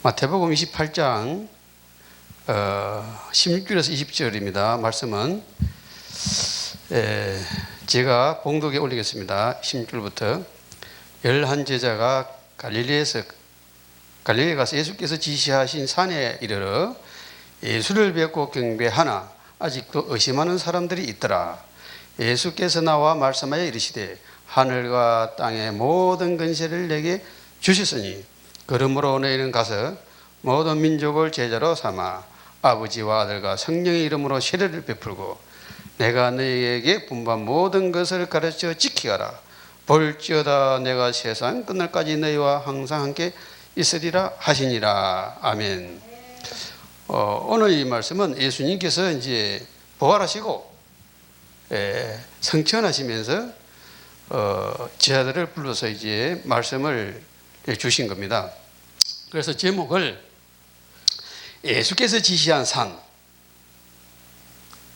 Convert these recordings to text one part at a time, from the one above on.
마태복음 28장 16절에서 20절입니다. 말씀은 제가 봉독에 올리겠습니다. 16절부터 11제자가 갈릴리에 가서 예수께서 지시하신 산에 이르러 예수를 뵙고 경배하나 아직도 의심하는 사람들이 있더라. 예수께서 나와 말씀하여 이르시되 하늘과 땅의 모든 권세를 내게 주셨으니 그러므로 너희는 가서 모든 민족을 제자로 삼아 아버지와 아들과 성령의 이름으로 세례를 베풀고 내가 너희에게 분부한 모든 것을 가르쳐 지키라. 볼지어다 내가 세상 끝날까지 너희와 항상 함께 있으리라 하시니라. 아멘. 오늘 이 말씀은 예수님께서 이제 부활하시고 성천하시면서 제자들을 불러서 이제 말씀을 주신 겁니다. 그래서 제목을 예수께서 지시한 산,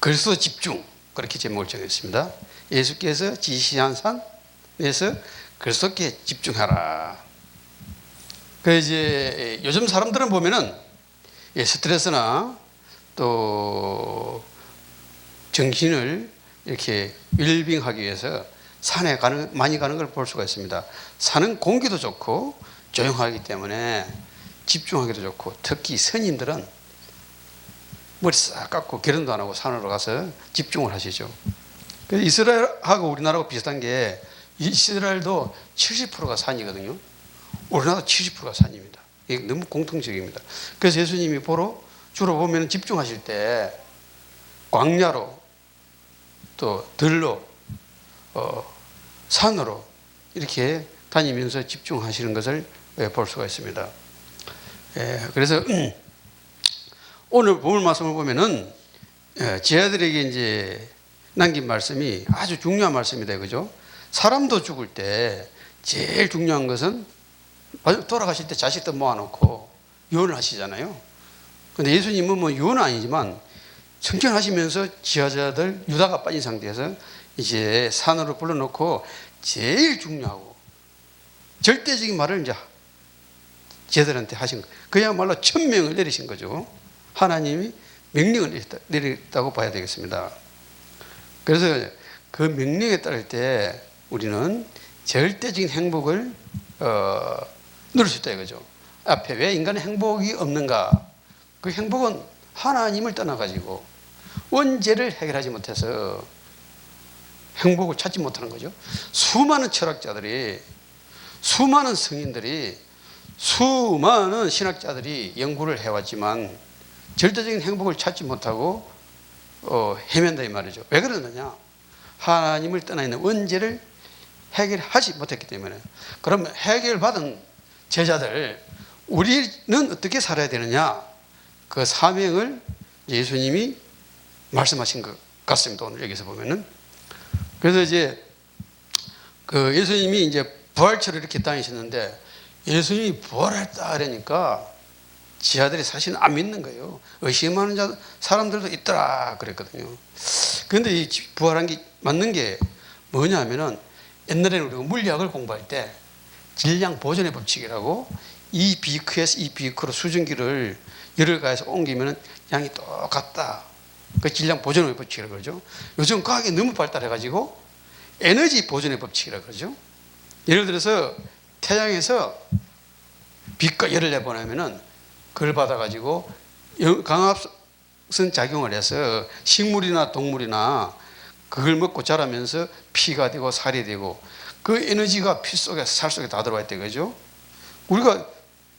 그리스도 집중, 그렇게 제목을 정했습니다. 예수께서 지시한 산에서 그리스도께 집중하라. 이제 요즘 사람들은 보면은 스트레스나 또 정신을 이렇게 웰빙하기 위해서 산에 많이 가는 걸 볼 수가 있습니다. 산은 공기도 좋고 조용하기 때문에 집중하기도 좋고, 특히 스님들은 머리 싹 깎고 결혼도 안 하고 산으로 가서 집중을 하시죠. 이스라엘하고 우리나라하고 비슷한 게 이스라엘도 70%가 산이거든요. 우리나라도 70%가 산입니다. 이게 너무 공통적입니다. 그래서 예수님이 주로 보면 집중하실 때 광야로 또 들로 산으로 이렇게 다니면서 집중하시는 것을 볼 수가 있습니다. 그래서 오늘 본문 말씀을 보면은 제자들에게 이제 남긴 말씀이 아주 중요한 말씀이다, 그죠? 사람도 죽을 때 제일 중요한 것은 돌아가실 때 자식들 모아놓고 유언을 하시잖아요. 근데 예수님은 뭐 유언은 아니지만 성천하시면서 지하자들 유다가 빠진 상태에서 이제 산으로 불러놓고 제일 중요하고 절대적인 말을 이제 제자들한테 하신 거예요. 그야말로 천명을 내리신 거죠. 하나님이 명령을 내렸다고 봐야 되겠습니다. 그래서 그 명령에 따를 때 우리는 절대적인 행복을 누릴 수 있다 이거죠. 앞에 왜 인간의 행복이 없는가? 그 행복은 하나님을 떠나가지고 원죄를 해결하지 못해서 행복을 찾지 못하는 거죠. 수많은 철학자들이, 수많은 성인들이, 수많은 신학자들이 연구를 해왔지만 절대적인 행복을 찾지 못하고 헤맨다 이 말이죠. 왜 그러느냐? 하나님을 떠나 있는 원죄를 해결하지 못했기 때문에. 그럼 해결받은 제자들, 우리는 어떻게 살아야 되느냐? 그 사명을 예수님이 말씀하신 것 같습니다. 오늘 여기서 보면은. 그래서 이제 그 예수님이 이제 부활처를 이렇게 다니셨는데 예수님이 부활했다 그러니까 지하들이 사실은 안 믿는 거예요. 의심하는 사람들도 있더라 그랬거든요. 그런데 이 부활한 게 맞는 게 뭐냐 하면은 옛날에는 우리가 물리학을 공부할 때 질량 보존의 법칙이라고 이 비크에서 이 비크로 수증기를 열을 가해서 옮기면은 양이 똑같다. 그 질량 보존의 법칙이라고 그러죠. 요즘 과학이 너무 발달해가지고 에너지 보존의 법칙이라고 그러죠. 예를 들어서 태양에서 빛과 열을 내보내면은 그걸 받아가지고 강압성 작용을 해서 식물이나 동물이나 그걸 먹고 자라면서 피가 되고 살이 되고 그 에너지가 피 속에 살 속에 다 들어와 있대 그죠? 우리가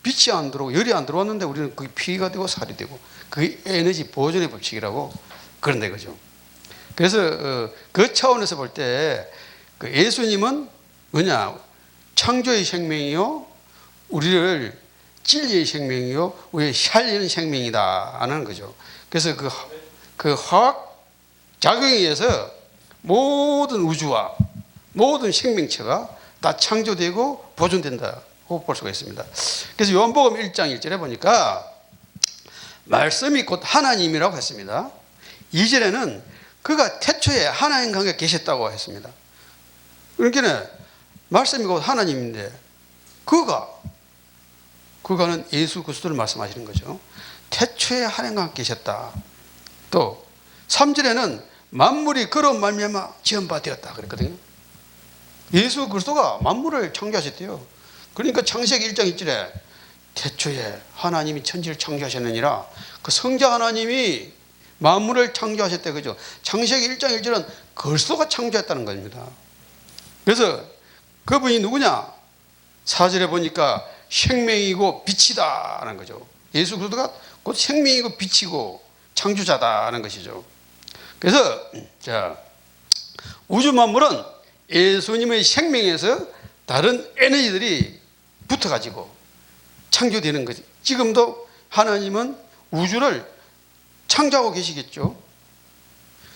빛이 안 들어오고 열이 안 들어왔는데 우리는 그게 피가 되고 살이 되고 그 에너지 보존의 법칙이라고 그런데 그죠? 그래서 그 차원에서 볼 때 그 예수님은 뭐냐? 창조의 생명이요, 우리를 진리의 생명이요, 우리의 살리는 생명이다 하는 거죠. 그래서 그 화학 작용에 의해서 모든 우주와 모든 생명체가 다 창조되고 보존된다고 볼 수가 있습니다. 그래서 요한복음 1장 1절에 보니까 말씀이 곧 하나님이라고 했습니다. 2절에는 그가 태초에 하나님과 함께 계셨다고 했습니다. 그러니까 말씀이 곧 하나님인데 그가 그거는 예수 그리스도를 말씀하시는 거죠. 태초에 하나님과 함께 계셨다. 또 3절에는 만물이 그로 말미암아 지은 바 되었다 그랬거든요. 예수 그리스도가 만물을 창조하셨대요. 그러니까 창세기 1장 1절에 태초에 하나님이 천지를 창조하셨느니라, 그 성자 하나님이 만물을 창조하셨대, 그죠? 창세기 1장 1절은 그리스도가 창조했다는 겁니다. 그래서 그분이 누구냐? 4절에 보니까 생명이고 빛이다라는 거죠. 예수 그리스도가 곧 생명이고 빛이고 창조자다라는 것이죠. 그래서 자, 우주 만물은 예수님의 생명에서 다른 에너지들이 붙어가지고 창조되는 거지. 지금도 하나님은 우주를 창조하고 계시겠죠.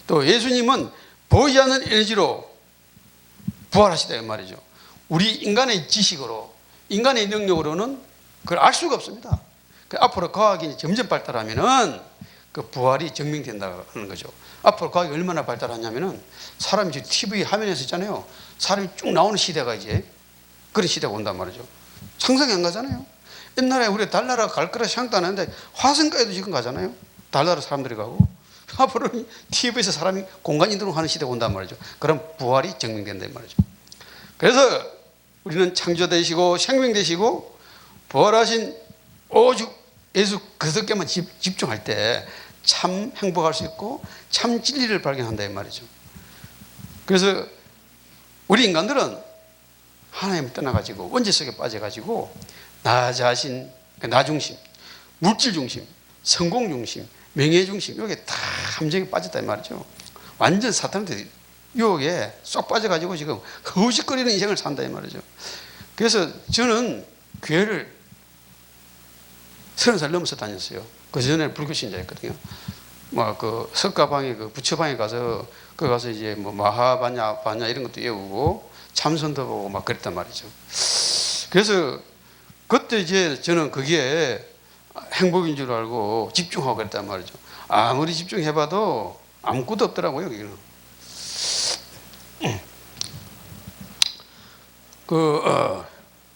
또 예수님은 보이지 않는 에너지로 부활하시다 이 말이죠. 우리 인간의 지식으로, 인간의 능력으로는 그걸 알 수가 없습니다. 앞으로 과학이 점점 발달하면은 그 부활이 증명된다는 거죠. 앞으로 과학이 얼마나 발달하냐면은 사람이 지금 TV 화면에서 있잖아요. 사람이 쭉 나오는 시대가 이제 그런 시대가 온단 말이죠. 상상이 안 가잖아요. 옛날에 우리 달나라 갈 거라 생각도 안 했는데 화성까지도 지금 가잖아요. 달나라 사람들이 가고. 앞으로는 TV에서 사람이 공간 이동하는 시대가 온단 말이죠. 그럼 부활이 증명된다 이 말이죠. 그래서 우리는 창조되시고 생명되시고 부활하신 오직 예수 그리스도께만 집중할 때 참 행복할 수 있고 참 진리를 발견한다 이 말이죠. 그래서 우리 인간들은 하나님을 떠나가지고 원죄 속에 빠져가지고 나 자신, 나 중심, 물질 중심, 성공 중심, 명예 중심, 여기에 다 함정에 빠졌다 이 말이죠. 완전 사탄한테 유혹에 쏙 빠져가지고 지금 허우적거리는 인생을 산다 이 말이죠. 그래서 저는 교회를 30살 넘어서 다녔어요. 그 전에 불교 신자였거든요. 그 석가방에 그 부처방에 가서 그 가서 이제 뭐 마하바냐 바냐 이런 것도 외우고 참선도 보고 막 그랬단 말이죠. 그래서 그때 이제 저는 그게 행복인 줄 알고 집중하고 그랬단 말이죠. 아무리 집중해봐도 아무것도 없더라고요, 여기는. 그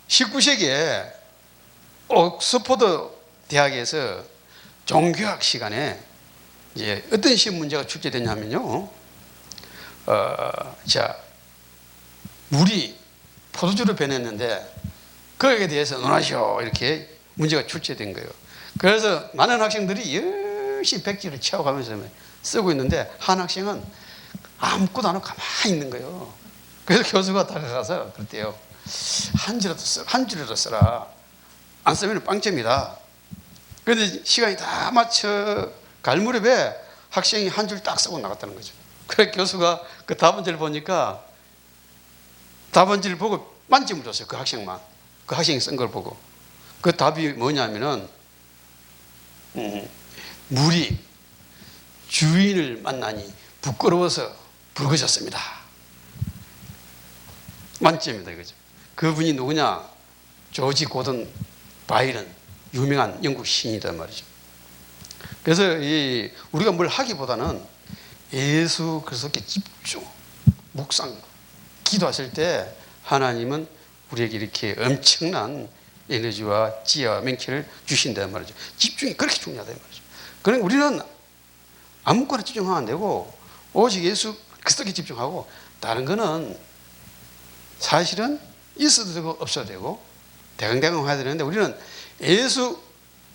19세기에 옥스퍼드 대학에서 종교학 시간에 이제 어떤 시험 문제가 출제됐냐면요. 자, 물이 포도주로 변했는데 거기에 대해서 논하시오 이렇게 문제가 출제된 거예요. 그래서 많은 학생들이 열심히 백지를 채워가면서 쓰고 있는데 한 학생은 아무것도 안 하고 가만히 있는 거예요. 그래서 교수가 다가가서 그랬대요. 한 줄이라도 써라. 안 쓰면 빵점이다. 그런데 시간이 다 맞춰 갈 무렵에 학생이 한 줄 딱 쓰고 나갔다는 거죠. 그래서 교수가 그 답안지를 보니까 답안지를 보고 만점을 줬어요. 그 학생만. 그 학생이 쓴 걸 보고. 그 답이 뭐냐면은 물이 주인을 만나니 부끄러워서 붉어졌습니다. 만점이다 이거죠. 그분이 누구냐? 조지 고든 바이런, 유명한 영국 시인이다 말이죠. 그래서 우리가 뭘 하기보다는 예수 그리스도께 집중, 묵상, 기도하실 때 하나님은 우리에게 이렇게 엄청난 에너지와 지혜와 명철을 주신다는 말이죠. 집중이 그렇게 중요하다는 말이죠. 그러니까 우리는 아무거나 집중하면 안 되고 오직 예수 그리스도께 집중하고 다른 거는 사실은 있어도 되고 없어도 되고 대강대강 해야 되는데 우리는 예수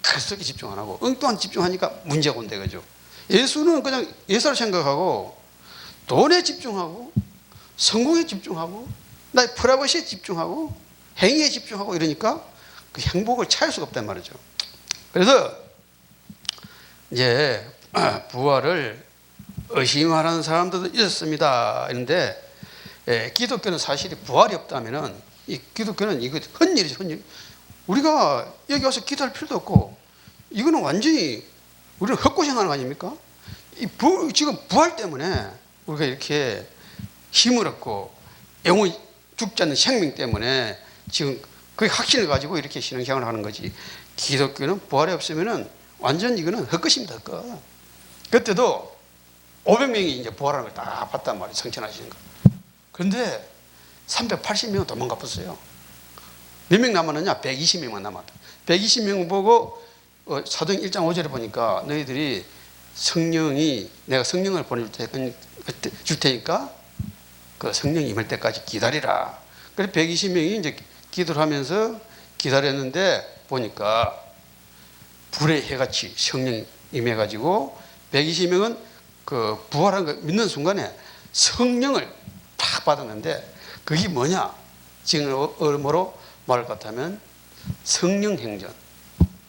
그리스도께 집중 안 하고 엉뚱한 집중하니까 문제가 온다 이거죠. 예수는 그냥 예사를 생각하고 돈에 집중하고 성공에 집중하고 나의 프라이버시에 집중하고 행위에 집중하고 이러니까 그 행복을 찾을 수가 없단 말이죠. 그래서 이제 부활을 의심하는 사람들도 있었습니다. 그런데 기독교는 사실이 부활이 없다면은 이 기독교는 이거 헛일이죠, 헛일. 우리가 여기 와서 기도할 필요도 없고 이거는 완전히 우리는 헛고생하는 거 아닙니까? 지금 부활 때문에 우리가 이렇게 힘을 얻고 영원히 죽지 않는 생명 때문에 지금 그 확신을 가지고 이렇게 신앙생활을 하는 거지. 기독교는 부활이 없으면은 완전 이거는 헛것입니다, 헛것. 그때도 500명이 이제 부활하는 걸 다 봤단 말이에요, 성천하시는 거. 그런데 380명은 도망가 버렸어요. 몇 명 남았느냐? 120명만 남았다. 120명 보고 사도행 1장 5절에 보니까 너희들이 내가 성령을 줄 테니까 그 성령이 임할 때까지 기다리라. 그래서 120명이 이제 기도를 하면서 기다렸는데 보니까 불의 해같이 성령이 임해가지고 120명은 그 부활한 거 믿는 순간에 성령을 탁 받았는데 그게 뭐냐? 지금 뭐로 말할 것 같으면 성령 행전,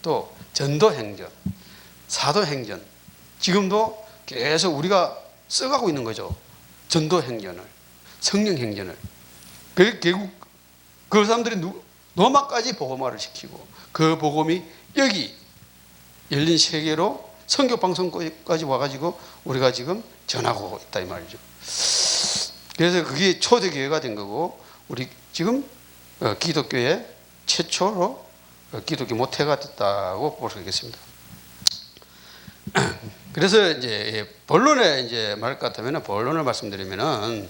또 전도 행전, 사도 행전, 지금도 계속 우리가 써가고 있는 거죠. 전도 행전을, 성령 행전을. 결국 그 사람들이 로마까지 복음화를 시키고 그 복음이 여기 열린 세계로 선교 방송까지 와가지고 우리가 지금 전하고 있다 이 말이죠. 그래서 그게 초대교회가 된 거고 우리 지금 기독교의 최초로 기독교 모태가 됐다고 볼 수 있겠습니다. 그래서 이제 본론에 이제 말할 것 같으면 본론을 말씀드리면은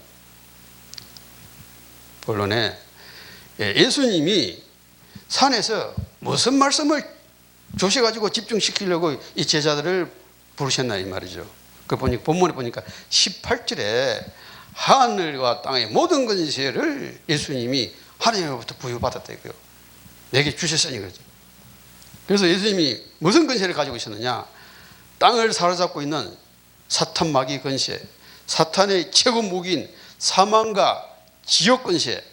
본론에 예수님이 산에서 무슨 말씀을 조셔가지고 집중시키려고 이 제자들을 부르셨나 이 말이죠. 그 보니까 본문에 보니까 18절에 하늘과 땅의 모든 권세를 예수님이 하나님으로부터 부여받았다 이거요. 내게 주셨으니 그러죠. 그래서 예수님이 무슨 권세를 가지고 있었느냐? 땅을 사로잡고 있는 사탄 마귀 권세, 사탄의 최고 무기인 사망과 지옥 권세,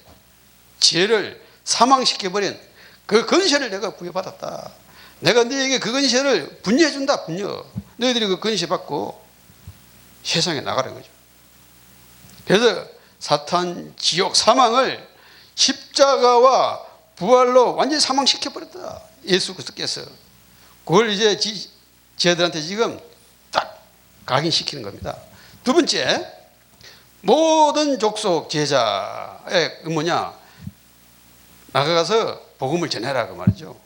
죄를 사망시켜버린 그 권세를 내가 부여받았다. 내가 너에게 그 권세를 분유해준다. 분유. 너희들이 그 권세 받고 세상에 나가는 거죠. 그래서 사탄, 지옥, 사망을 십자가와 부활로 완전히 사망시켜버렸다. 예수 그리스도께서. 그걸 이제 제자들한테 지금 딱 각인시키는 겁니다. 두 번째, 모든 족속 제자의 뭐냐? 나가가서 복음을 전해라 그 말이죠.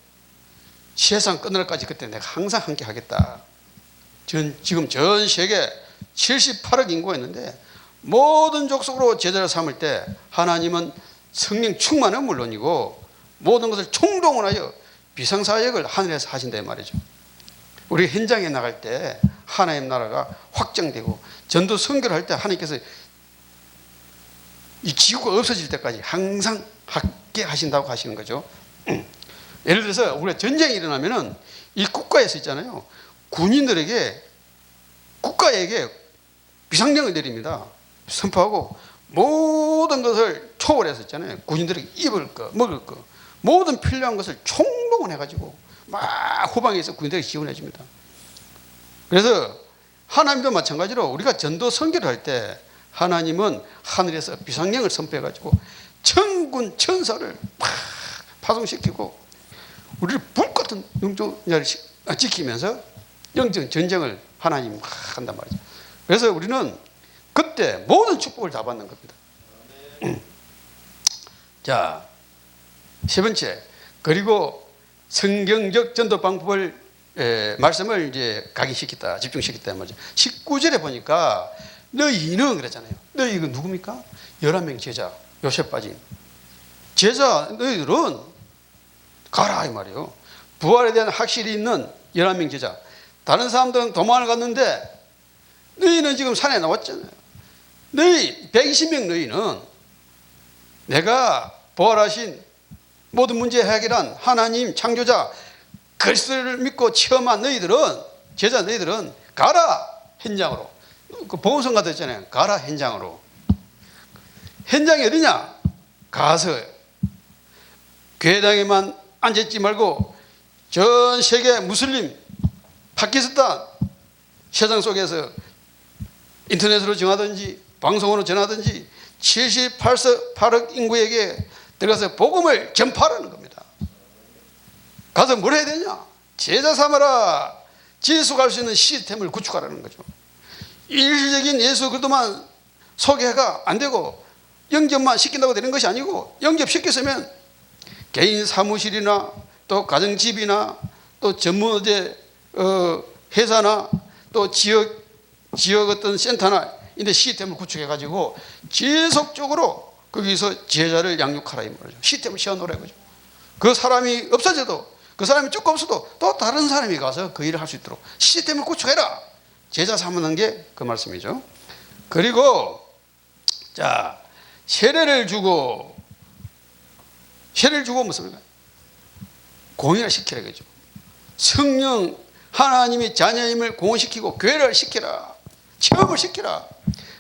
세상 끝날까지 그때 내가 항상 함께 하겠다. 지금 전 세계 78억 인구가 있는데 모든 족속으로 제자를 삼을 때 하나님은 성령 충만은 물론이고 모든 것을 총동원하여 비상사역을 하늘에서 하신다 말이죠. 우리 현장에 나갈 때 하나님 나라가 확장되고 전도 선교를 할 때 하나님께서 이 지구가 없어질 때까지 항상 함께 하신다고 하시는 거죠. 예를 들어서 우리가 전쟁이 일어나면은 이 국가에서 있잖아요. 군인들에게 국가에게 비상령을 내립니다. 선포하고 모든 것을 초월해서 있잖아요. 군인들에게 입을 거, 먹을 거, 모든 필요한 것을 총동원해가지고 막 후방에서 군인들에게 지원해 줍니다. 그래서 하나님도 마찬가지로 우리가 전도 선교를 할 때 하나님은 하늘에서 비상령을 선포해가지고 천군 천사를 막 파송시키고 우리를 불같은 영종자를 지키면서 영적 전쟁을 하나님 막 한단 말이죠. 그래서 우리는 그때 모든 축복을 다 받는 겁니다. 자, 세 번째, 그리고 성경적 전도 방법을 말씀을 이제 각인시켰다, 집중시켰다 말이죠. 19절에 보니까 너희는 그랬잖아요. 너희 이거 누굽니까? 11명 제자, 요셉 빠진 제자 너희들은 가라 이 말이에요. 부활에 대한 확실히 있는 11명 제자. 다른 사람들은 도망을 갔는데 너희는 지금 산에 나왔잖아요. 너희 120명 너희는 내가 부활하신 모든 문제 해결한 하나님 창조자 그리스도를 믿고 체험한 너희들은 제자 너희들은 가라 현장으로. 그 보험성 같은 있잖아요. 가라 현장으로. 현장이 어디냐? 가서 교회당에만 앉아있지 말고 전 세계 무슬림, 파키스탄 세상 속에서 인터넷으로 전하든지 방송으로 전하든지 78억 인구에게 들어가서 복음을 전파하라는 겁니다. 가서 뭘 해야 되냐? 제자 삼아라. 지속할 수 있는 시스템을 구축하라는 거죠. 일시적인 예수 그리스도만 소개가 안 되고 영접만 시킨다고 되는 것이 아니고 영접시켰으면 개인 사무실이나 또 가정집이나 또 전문업체 회사나 또 지역 어떤 센터나 이런 시스템을 구축해 가지고 지속적으로 거기서 제자를 양육하라 이 말이죠. 시스템을 세워놓으라 이거죠. 그 사람이 없어져도 그 사람이 쭉 없어도 또 다른 사람이 가서 그 일을 할 수 있도록 시스템을 구축해라. 제자 삼는 게 그 말씀이죠. 그리고 자, 세례를 주고 무슨 공연을 시키라 그죠. 성령 하나님이 자녀임을 공헌시키고 교회를 시키라. 체험을 시키라.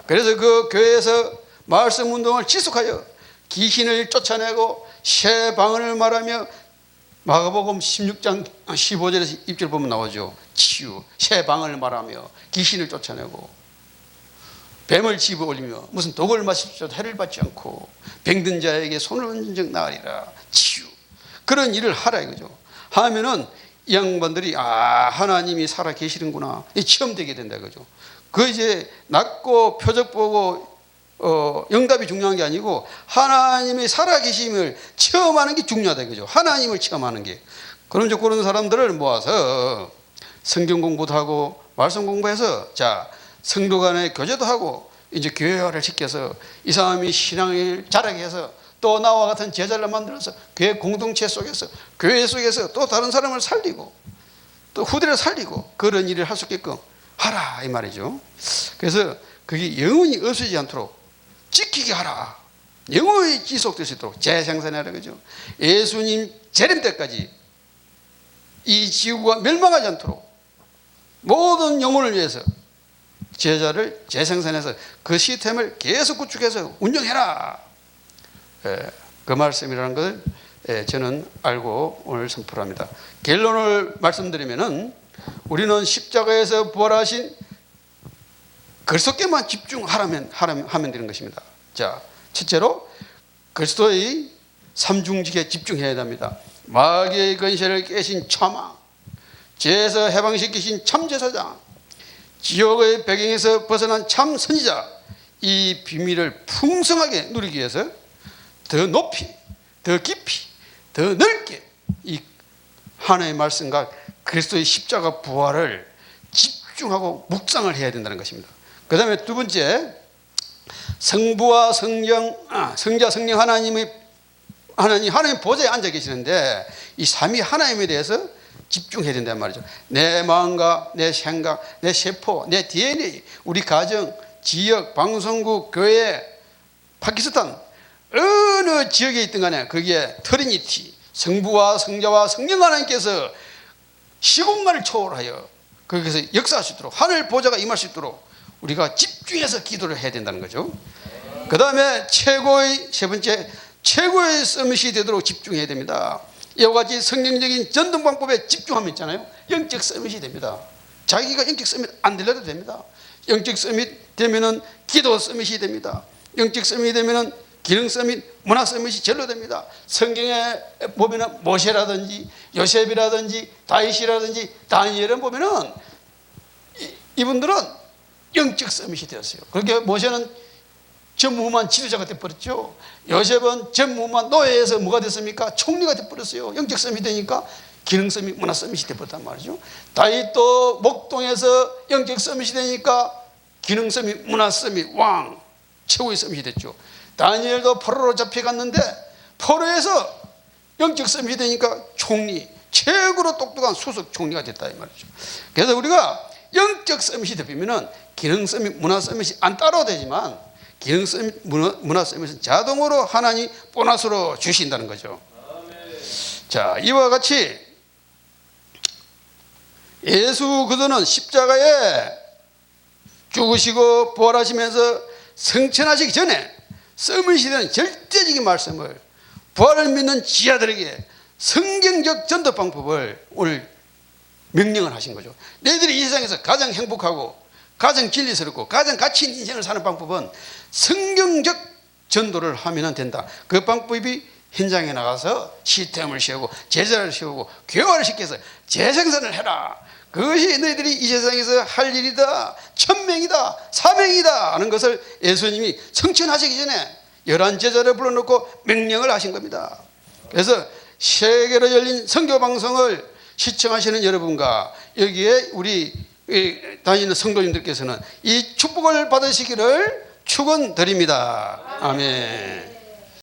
그래서 그 교회에서 말씀 운동을 지속하여 귀신을 쫓아내고 새 방언을 말하며 마가복음 16장 15절에서 2절 보면 나오죠. 치유, 새 방언을 말하며 귀신을 쫓아내고 뱀을 집어 올리며 무슨 독을 마십시오도 해를 받지 않고 병든 자에게 손을 얹은 적 나으리라. 치유, 그런 일을 하라 이거죠. 하면은 이 양반들이 하나님이 살아 계시는구나 체험되게 된다 이거죠. 그 이제 낫고 표적 보고 응답이 중요한 게 아니고 하나님이 살아 계심을 체험하는 게 중요하다 이거죠. 하나님을 체험하는 게. 그런 사람들을 모아서 성경 공부도 하고 말씀 공부해서 자, 성도 간의 교제도 하고 이제 교회화를 시켜서 이 사람이 신앙을 자라게 해서 또 나와 같은 제자를 만들어서 교회 공동체 속에서 교회 속에서 또 다른 사람을 살리고 또 후대를 살리고 그런 일을 할 수 있게끔 하라 이 말이죠. 그래서 그게 영원히 없어지지 않도록 지키게 하라. 영원히 지속될 수 있도록 재생산하라 그죠. 예수님 재림 때까지 이 지구가 멸망하지 않도록 모든 영혼을 위해서 제자를 재생산해서 그 시스템을 계속 구축해서 운영해라. 그 말씀이라는 걸 저는 알고 오늘 선포를 합니다. 결론을 말씀드리면은 우리는 십자가에서 부활하신 그리스도께만 집중하면 되는 것입니다. 자, 첫째로 그리스도의 삼중직에 집중해야 됩니다. 마귀의 권세를 깨신 참왕, 죄에서 해방시키신 참제사장, 지옥의 배경에서 벗어난 참 선지자, 이 비밀을 풍성하게 누리기 위해서 더 높이, 더 깊이, 더 넓게 이 하나님의 말씀과 그리스도의 십자가 부활을 집중하고 묵상을 해야 된다는 것입니다. 그 다음에 두 번째, 성부와 성자 성령 하나님 보좌에 앉아 계시는데 이 삼위 하나님에 대해서 집중해야 된단 말이죠. 내 마음과 내 생각, 내 세포, 내 DNA, 우리 가정, 지역, 방송국, 교회, 파키스탄 어느 지역에 있든 간에 거기에 트리니티, 성부와 성자와 성령 하나님께서 시공간을 초월하여 거기서 역사할 수 있도록 하늘 보좌가 임할 수 있도록 우리가 집중해서 기도를 해야 된다는 거죠. 그 다음에 세 번째 최고의 서밋이 되도록 집중해야 됩니다. 이와 같이 성경적인 전등 방법에 집중하면 있잖아요. 영적 서밋이 됩니다. 자기가 영적 서밋 안 들려도 됩니다. 영적 서밋 되면은 기도 서밋이 됩니다. 영적 서밋이 되면은 기능 서밋, 문화 서밋이 절로 됩니다. 성경에 보면은 모세라든지 요셉이라든지 다윗이라든지 다니엘을 보면은 이분들은 영적 서밋이 되었어요. 그렇게 모세는 전무후무한 지도자가 되어버렸죠. 요셉은 전무후무한 노예에서 뭐가 됐습니까? 총리가 되어버렸어요. 영적 서밋이 되니까 기능 서밋, 문화 서밋이 되어버렸단 말이죠. 다윗도 목동에서 영적 서밋이 되니까 기능 서밋, 문화 서밋, 왕, 최고의 서밋이 됐죠. 다니엘도 포로로 잡혀갔는데 포로에서 영적 서밋이 되니까 총리, 최고로 똑똑한 수석 총리가 됐다 이 말이죠. 그래서 우리가 영적 서밋이 되면은 기능 서밋, 문화 서밋이 안 따로 되지만 기능 서밋, 문화 서밋은 자동으로 하나님이 보너스로 주신다는 거죠. 자, 이와 같이 예수 그리스도는 십자가에 죽으시고 부활하시면서 성천하시기 전에 서밋이 되는 절대적인 말씀을 부활을 믿는 지하들에게 성경적 전도 방법을 오늘 명령을 하신 거죠. 너희들이 이 세상에서 가장 행복하고 가장 진리스럽고 가장 가치 있는 인생을 사는 방법은 성경적 전도를 하면 된다. 그 방법이 현장에 나가서 시스템을 세우고 제자를 세우고 교화를 시켜서 재생산을 해라. 그것이 너희들이 이 세상에서 할 일이다, 천명이다, 사명이다 하는 것을 예수님이 성천하시기 전에 11 제자를 불러놓고 명령을 하신 겁니다. 그래서 세계로 열린 선교 방송을 시청하시는 여러분과 여기에 우리 다니는 성도님들께서는 이 축복을 받으시기를 축원드립니다. 아멘.